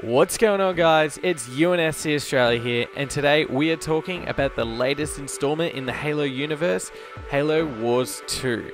What's going on, guys? It's UNSCaustralia here, and today we are talking about the latest installment in the Halo universe, Halo Wars 2.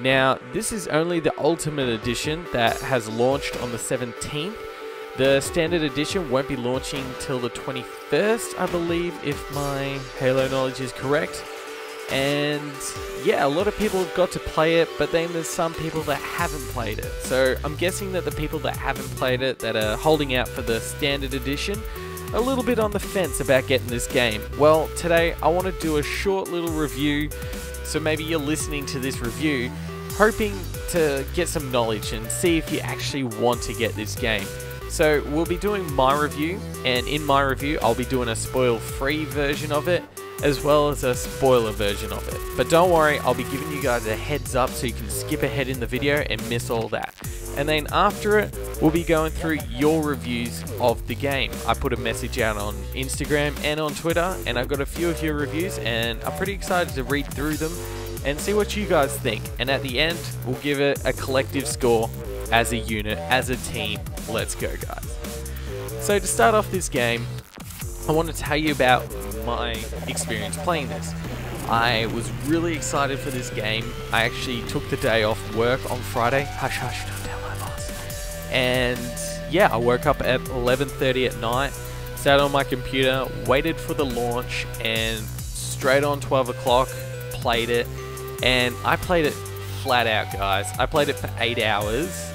Now, this is only the Ultimate Edition that has launched on the 17th. The Standard Edition won't be launching till the 21st, I believe, if my Halo knowledge is correct. And yeah, a lot of people have got to play it, but then there's some people that haven't played it. So I'm guessing that the people that haven't played it, that are holding out for the Standard Edition, are a little bit on the fence about getting this game. Well, today I want to do a short little review, so maybe you're listening to this review hoping to get some knowledge and see if you actually want to get this game. So we'll be doing my review, and in my review I'll be doing a spoil-free version of it, as well as a spoiler version of it. But don't worry, I'll be giving you guys a heads up so you can skip ahead in the video and miss all that. And then after it, we'll be going through your reviews of the game. I put a message out on Instagram and on Twitter, and I've got a few of your reviews, and I'm pretty excited to read through them and see what you guys think. And at the end, we'll give it a collective score as a unit, as a team. Let's go, guys. So to start off this game, I want to tell you about my experience playing this. I was really excited for this game. I actually took the day off work on Friday. Hush, hush, don't tell my boss. And yeah, I woke up at 11:30 at night, sat on my computer, waited for the launch, and straight on 12 o'clock, played it. And I played it flat out, guys. I played it for 8 hours.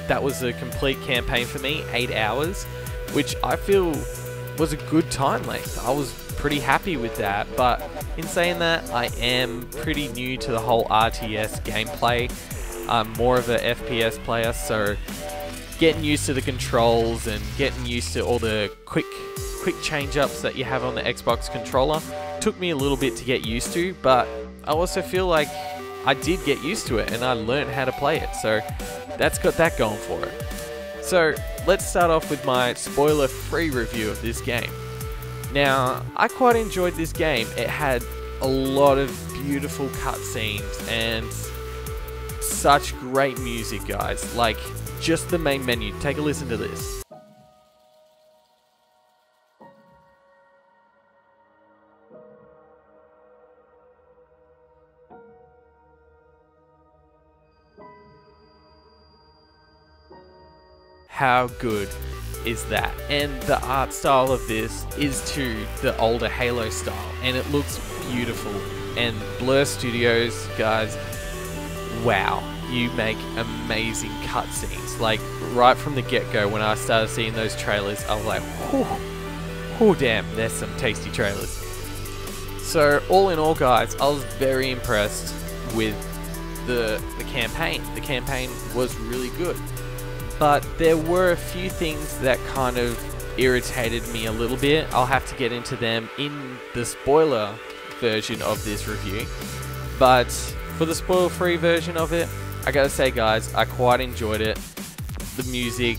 That was a complete campaign for me, 8 hours, which I feel was a good time length. I was pretty happy with that, but in saying that, I am pretty new to the whole RTS gameplay. I'm more of a FPS player, so getting used to the controls and getting used to all the quick change-ups that you have on the Xbox controller took me a little bit to get used to, but I also feel like I did get used to it and I learned how to play it, so that's got that going for it. So let's start off with my spoiler-free review of this game. Now, I quite enjoyed this game. It had a lot of beautiful cutscenes and such great music, guys. Like, just the main menu. Take a listen to this. How good is that? And the art style of this is to the older Halo style, and it looks beautiful. And Blur Studios, guys, wow, you make amazing cutscenes. Like, right from the get-go, when I started seeing those trailers, I was like, oh damn, there's some tasty trailers. So all in all, guys, I was very impressed with the campaign. The campaign was really good. But there were a few things that kind of irritated me a little bit. I'll have to get into them in the spoiler version of this review. But for the spoiler-free version of it, I gotta say, guys, I quite enjoyed it. The music,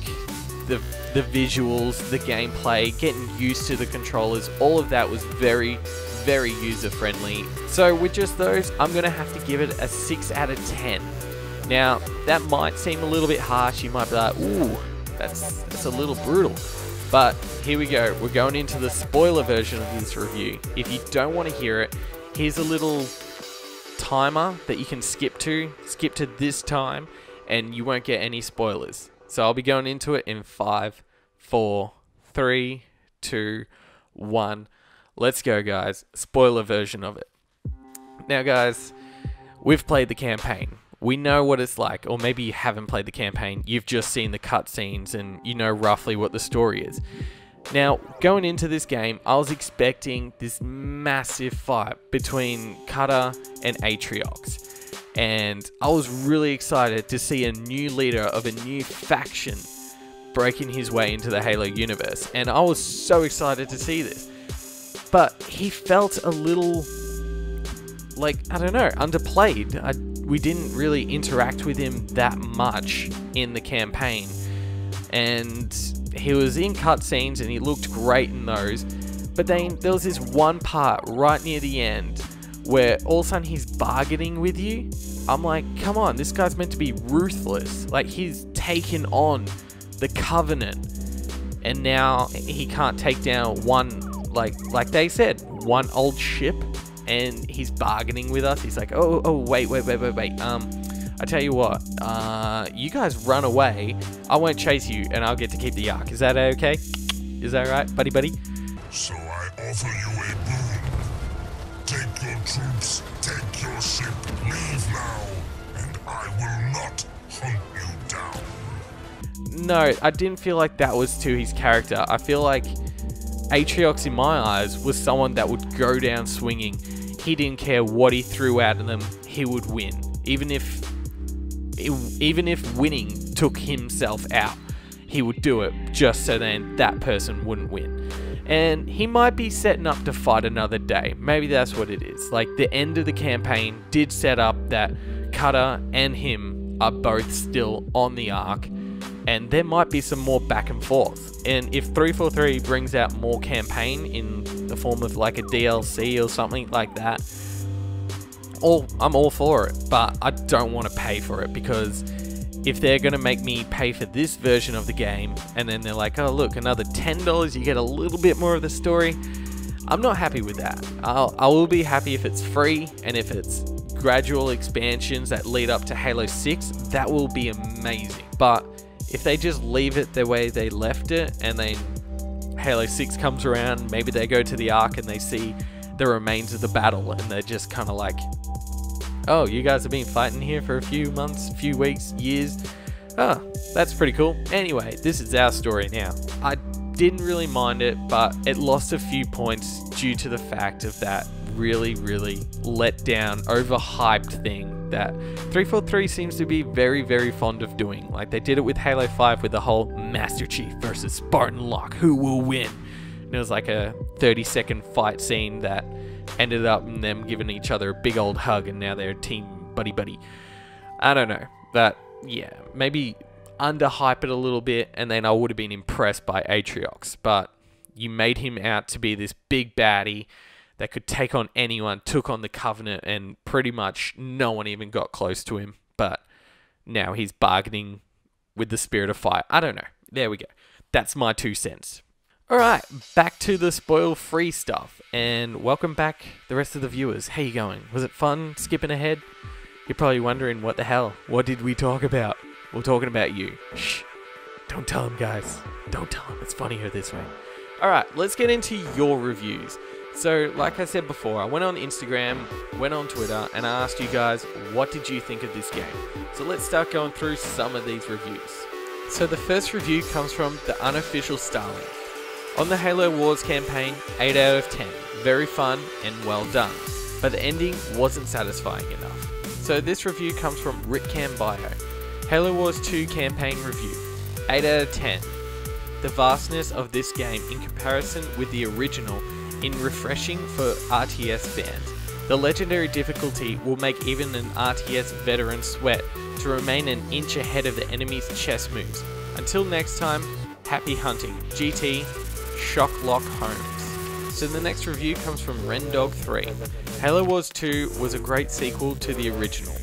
the visuals, the gameplay, getting used to the controllers, all of that was very, very user-friendly. So with just those, I'm gonna have to give it a 6 out of 10. Now, that might seem a little bit harsh. You might be like, ooh, that's a little brutal. But here we go. We're going into the spoiler version of this review. If you don't want to hear it, here's a little timer that you can skip to. Skip to this time, and you won't get any spoilers. So I'll be going into it in 5, 4, 3, 2, 1. Let's go, guys. Spoiler version of it. Now, guys, we've played the campaign. We know what it's like, or maybe you haven't played the campaign, you've just seen the cutscenes and you know roughly what the story is. Now, going into this game, I was expecting this massive fight between Cutter and Atriox, and I was really excited to see a new leader of a new faction breaking his way into the Halo universe, and I was so excited to see this. But he felt a little, like, I don't know, underplayed. We didn't really interact with him that much in the campaign, and he was in cutscenes and he looked great in those, but then there was this one part right near the end where all of a sudden he's bargaining with you. I'm like, come on, this guy's meant to be ruthless. Like, he's taken on the Covenant and now he can't take down one, like they said, one old ship, and he's bargaining with us. He's like, oh, wait. I tell you what, you guys run away. I won't chase you, and I'll get to keep the Ark. Is that okay? Is that right, buddy? So I offer you a boon. Take your troops, take your ship, leave now, and I will not hunt you down. No, I didn't feel like that was to his character. I feel like Atriox, in my eyes, was someone that would go down swinging. He didn't care what he threw out of them, he would win. Even if winning took himself out, he would do it just so then that person wouldn't win. And he might be setting up to fight another day. Maybe that's what it is. Like, the end of the campaign did set up that Cutter and him are both still on the Ark, and there might be some more back and forth. And if 343 brings out more campaign in the form of like a DLC or something like that, I'm all for it, but I don't want to pay for it, because if they're going to make me pay for this version of the game and then they're like, oh look, another $10, you get a little bit more of the story, I'm not happy with that. I will be happy if it's free, and if it's gradual expansions that lead up to Halo 6, that will be amazing. But if they just leave it the way they left it, and then Halo 6 comes around, maybe they go to the Ark and they see the remains of the battle, and they're just kind of like, oh, you guys have been fighting here for a few months, few weeks, years. Oh, that's pretty cool. Anyway, this is our story now. I didn't really mind it, but it lost a few points due to the fact of that really let down, overhyped thing that 343 seems to be very fond of doing. Like, they did it with Halo 5 with the whole Master Chief versus Spartan Locke, who will win? And it was like a 30-second fight scene that ended up in them giving each other a big old hug, and now they're team buddy. I don't know. That, yeah, maybe underhype it a little bit, and then I would have been impressed by Atriox. But you made him out to be this big baddie that could take on anyone, took on the Covenant, and pretty much no one even got close to him. But now he's bargaining with the spirit of fire. I don't know. There we go. That's my 2 cents. Alright, back to the spoil-free stuff, and welcome back the rest of the viewers. How you going? Was it fun skipping ahead? You're probably wondering, what the hell? What did we talk about? We're talking about you. Shh. Don't tell them, guys. Don't tell them. It's funnier this way. Alright, let's get into your reviews. So, like I said before, I went on Instagram, went on Twitter, and I asked you guys, what did you think of this game? So let's start going through some of these reviews. So the first review comes from the unofficial Starling. On the Halo Wars campaign, 8 out of 10. Very fun and well done. But the ending wasn't satisfying enough. So this review comes from Recon Bio. Halo Wars 2 campaign review. 8 out of 10. The vastness of this game in comparison with the original in refreshing for RTS fans. The legendary difficulty will make even an RTS veteran sweat to remain an inch ahead of the enemy's chess moves. Until next time, happy hunting. GT Shocklock Holmes. So the next review comes from Rendog3. Halo Wars 2 was a great sequel to the original.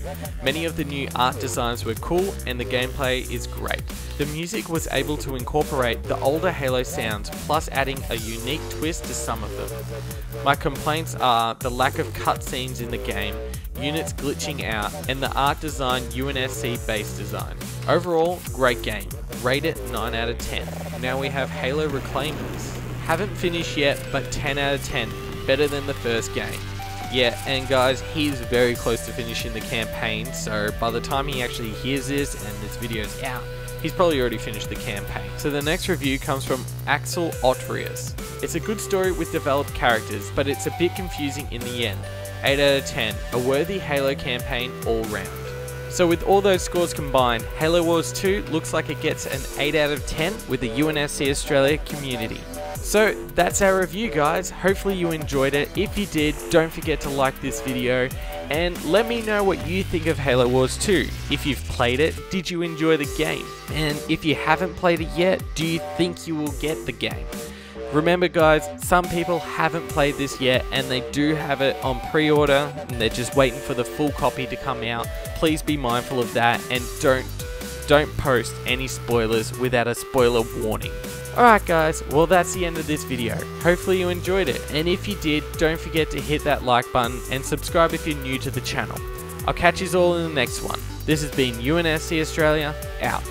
Many of the new art designs were cool and the gameplay is great. The music was able to incorporate the older Halo sounds, plus adding a unique twist to some of them. My complaints are the lack of cutscenes in the game, units glitching out, and the art design UNSC based design. Overall, great game. Rate it 9 out of 10. Now we have Halo Reclaimers. Haven't finished yet, but 10 out of 10. Better than the first game. Yeah, and guys, he's very close to finishing the campaign, so by the time he actually hears this and this video's out, he's probably already finished the campaign. So the next review comes from Axel Otrius. It's a good story with developed characters, but it's a bit confusing in the end. 8 out of 10. A worthy Halo campaign all round. So with all those scores combined, Halo Wars 2 looks like it gets an 8 out of 10 with the UNSCaustralia community. So that's our review, guys. Hopefully you enjoyed it. If you did, don't forget to like this video and let me know what you think of Halo Wars 2. If you've played it, did you enjoy the game? And if you haven't played it yet, do you think you will get the game? Remember guys, some people haven't played this yet and they do have it on pre-order and they're just waiting for the full copy to come out. Please be mindful of that and don't post any spoilers without a spoiler warning. Alright guys, well that's the end of this video. Hopefully you enjoyed it, and if you did, don't forget to hit that like button and subscribe if you're new to the channel. I'll catch you all in the next one. This has been UNSCaustralia, out.